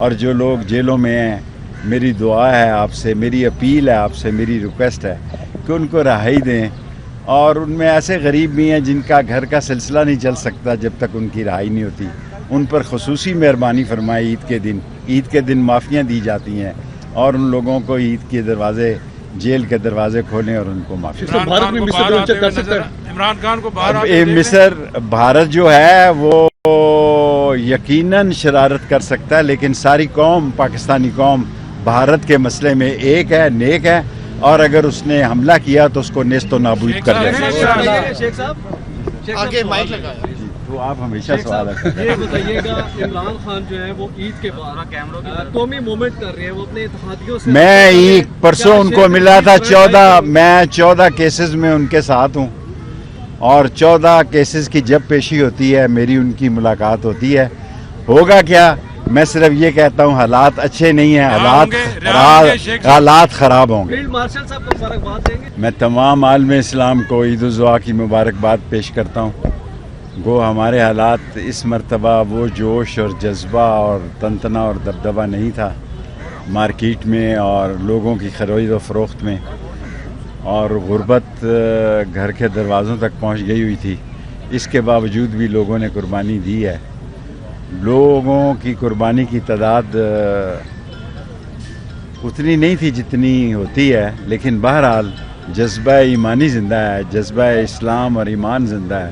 اور جو لوگ جیلوں میں ہیں، میری دعا ہے آپ سے، میری اپیل ہے آپ سے، میری ریکویسٹ ہے کہ ان کو رہائی دیں. اور ان میں ایسے غریب بھی ہیں جن کا گھر کا سلسلہ نہیں چل سکتا جب تک ان کی رہائی نہیں ہوتی. ان پر خصوصی مہربانی فرمائے. عید کے دن معافیاں دی جاتی ہیں اور ان لوگوں کو عید کے دروازے، جیل کے دروازے کھولیں اور ان کو معافی. عمران خان کو باہر مصر بھارت جو ہے وہ یقیناً شرارت کر سکتا ہے، لیکن ساری قوم، پاکستانی قوم بھارت کے مسئلے میں ایک ہے، نیک ہے، اور اگر اس نے حملہ کیا تو اس کو نیست و نابود کر دیں. شیخ صاحب آگے مائک لگایا. تو آپ ہمیشہ سوال ہے. یہ بتائیے گا، عمران خان جو ہے وہ عید کے بعد قومی موومنٹ کر رہے ہیں، وہ اپنے اتحادیوں سے میں پرسوں ان کو ملا تھا. 14 کیسز میں ان کے ساتھ ہوں، اور 14 کیسز کی جب پیشی ہوتی ہے میری ان کی ملاقات ہوتی ہے. ہوگا کیا؟ میں صرف یہ کہتا ہوں حالات اچھے نہیں ہیں، حالات خراب ہوں گے. فیلڈ مارشل صاحب کو مبارکباد دیں گے. میں تمام عالم اسلام کو عید الضحیٰ کی مبارکباد پیش کرتا ہوں. گو ہمارے حالات اس مرتبہ وہ جوش اور جذبہ اور تنتنا اور دبدبہ نہیں تھا مارکیٹ میں اور لوگوں کی خرید و فروخت میں، اور غربت گھر کے دروازوں تک پہنچ گئی ہوئی تھی. اس کے باوجود بھی لوگوں نے قربانی دی ہے. لوگوں کی قربانی کی تعداد اتنی نہیں تھی جتنی ہوتی ہے، لیکن بہرحال جذبہ ایمانی زندہ ہے، جذبہ اسلام اور ایمان زندہ ہے.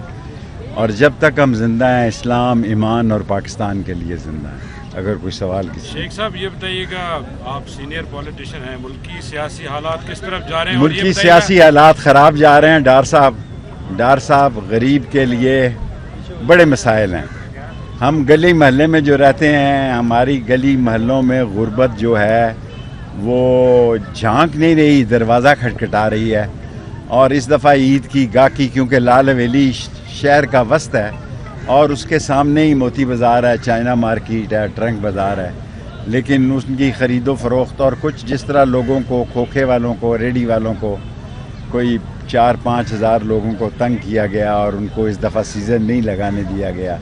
اور جب تک ہم زندہ ہیں، اسلام، ایمان اور پاکستان کے لیے زندہ ہیں. اگر کوئی سوال کسی. شیخ صاحب یہ بتائیے گا، آپ سینئر پولیٹیشین ہیں، ملکی سیاسی حالات کس طرف جا رہے ہیں؟ ملکی سیاسی حالات خراب جا رہے ہیں. ڈار صاحب غریب کے لیے بڑے مسائل ہیں. ہم گلی محلے میں جو رہتے ہیں، ہماری گلی محلوں میں غربت جو ہے وہ جھانک نہیں رہی، دروازہ کھٹکھٹا رہی ہے. اور اس دفعہ عید کی گاہکی، کیونکہ لال حویلی شہر کا وسط ہے اور اس کے سامنے ہی موتی بازار ہے، چائنا مارکیٹ ہے، ٹرنک بازار ہے، لیکن اس کی خرید و فروخت اور کچھ جس طرح لوگوں کو، کھوکھے والوں کو، ریڈی والوں کو، کوئی 4-5 ہزار لوگوں کو تنگ کیا گیا اور ان کو اس دفعہ سیزن نہیں لگانے دیا گیا.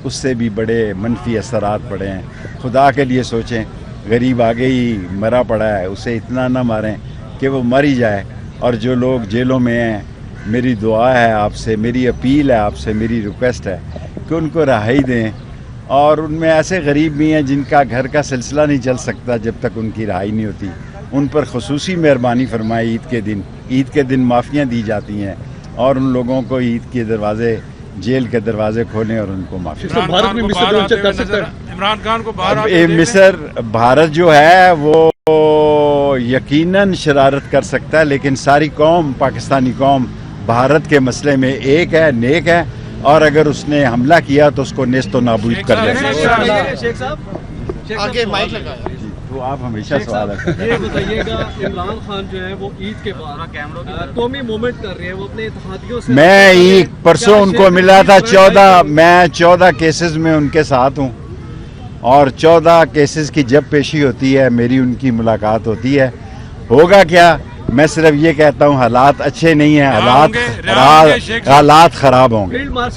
اس سے بھی بڑے منفی اثرات پڑے ہیں. خدا کے لیے سوچیں، غریب آگے ہی مرا پڑا ہے، اسے اتنا نہ ماریں کہ وہ مر ہی جائے. اور جو لوگ جیلوں میں ہیں، میری دعا ہے آپ سے، میری اپیل ہے آپ سے، میری ریکویسٹ ہے کہ ان کو رہائی دیں. اور ان میں ایسے غریب بھی ہیں جن کا گھر کا سلسلہ نہیں چل سکتا جب تک ان کی رہائی نہیں ہوتی. ان پر خصوصی مہربانی فرمائے. عید کے دن معافیاں دی جاتی ہیں اور ان لوگوں کو عید کے دروازے، جیل کے دروازے کھولیں اور ان کو معافی. عمران خان کو باہر مصر بھارت جو ہے وہ یقیناً شرارت کر سکتا ہے، لیکن ساری قوم، پاکستانی قوم بھارت کے مسئلے میں ایک ہے، نیک ہے، اور اگر اس نے حملہ کیا تو اس کو نیست و نابود کر دیں. شیخ صاحب آگے مائک لگایا. تو آپ ہمیشہ سوال ہے. یہ بتائیے گا، عمران خان جو ہے وہ عید کے بعد قومی موومنٹ کر رہے ہیں، وہ اپنے اتحادیوں سے میں پرسوں ان کو ملا تھا. 14 کیسز میں ان کے ساتھ ہوں، اور 14 کیسز کی جب پیشی ہوتی ہے میری ان کی ملاقات ہوتی ہے. ہوگا کیا؟ میں صرف یہ کہتا ہوں حالات اچھے نہیں ہیں، حالات خراب ہوں گے.